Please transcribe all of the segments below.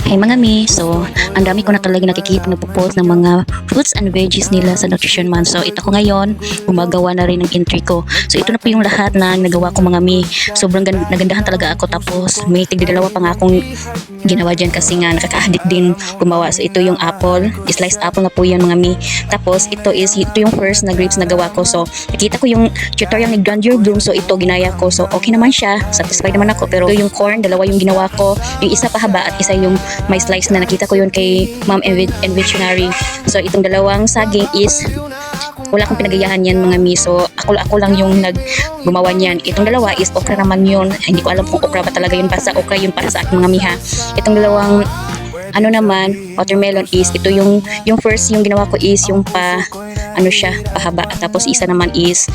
Hey mga mi, so ang dami ko na talaga nakikita nagpo-post ng mga fruits and veggies nila sa Nutrition Month. So ito ko ngayon, gumagawa na rin ng entry ko. So ito na po yung lahat na nagawa ko mga mi. Sobrang nagandahan talaga ako, tapos may tigdalawa pa nga akong ginawa dyan kasi nga nakaka-addict din gumawa. So ito yung apple, sliced apple na po yan mga mi. Tapos ito yung first na grapes na gawa ko. So nakita ko yung tutorial ni Grandeur Bloom, so ito ginaya ko. So okay naman siya, satisfied naman ako. Pero yung corn, dalawa yung ginawa ko. Yung isa pahaba at isa yung may slice na nakita ko yun kay Ma'am Envisionary. So itong dalawang saging is wala akong pinagayahan yan mga mi. So ako lang yung gumawa niyan. Itong dalawa is okra naman yun. Hindi ko alam kung okra ba talaga yun, basta okra yun para sa aking mga miha. Itong dalawang naman, watermelon is ito yung first yung ginawa ko is yung pahaba, tapos isa naman is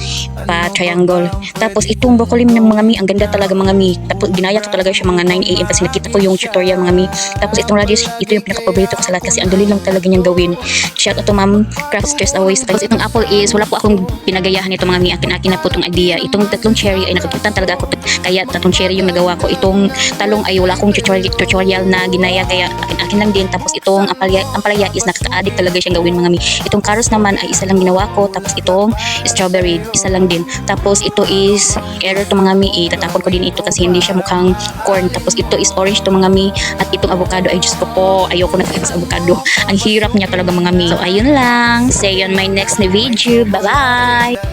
pa triangle. Tapos itong broccoli ng mga mi, ang ganda talaga mga mi. Tapos ginaya ko talaga siya mga 9 AM kasi nakita ko yung tutorial mga mi. Tapos itong radish, ito yung pinaka-paborito ko sa lahat kasi ang dali lang talaga niyang gawin. Shout out to Ma'am Craft Stress Always. Tapos itong apple is wala po akong pinagayahan ito mga mi, akin na po itong idea. Itong tatlong cherry ay nakikita talaga ako, kaya tatlong cherry yung nagawa ko. Itong talong ay wala akong tutorial na ginaya, kaya akin lang din. Tapos itong ampalaya is nakaka-addict talaga siyang gawin mga mi. Itong carrots naman ay isa lang ginawa ko. Tapos itong strawberry, isa lang din. Tapos ito is error to mga mi, itatapon ko din ito kasi hindi siya mukhang corn. Tapos ito is orange to mga mi. At itong avocado ay Diyos ko po, ayoko na sa avocado. Ang hirap niya talaga mga mi. So ayun lang, see you on my next video. Bye bye.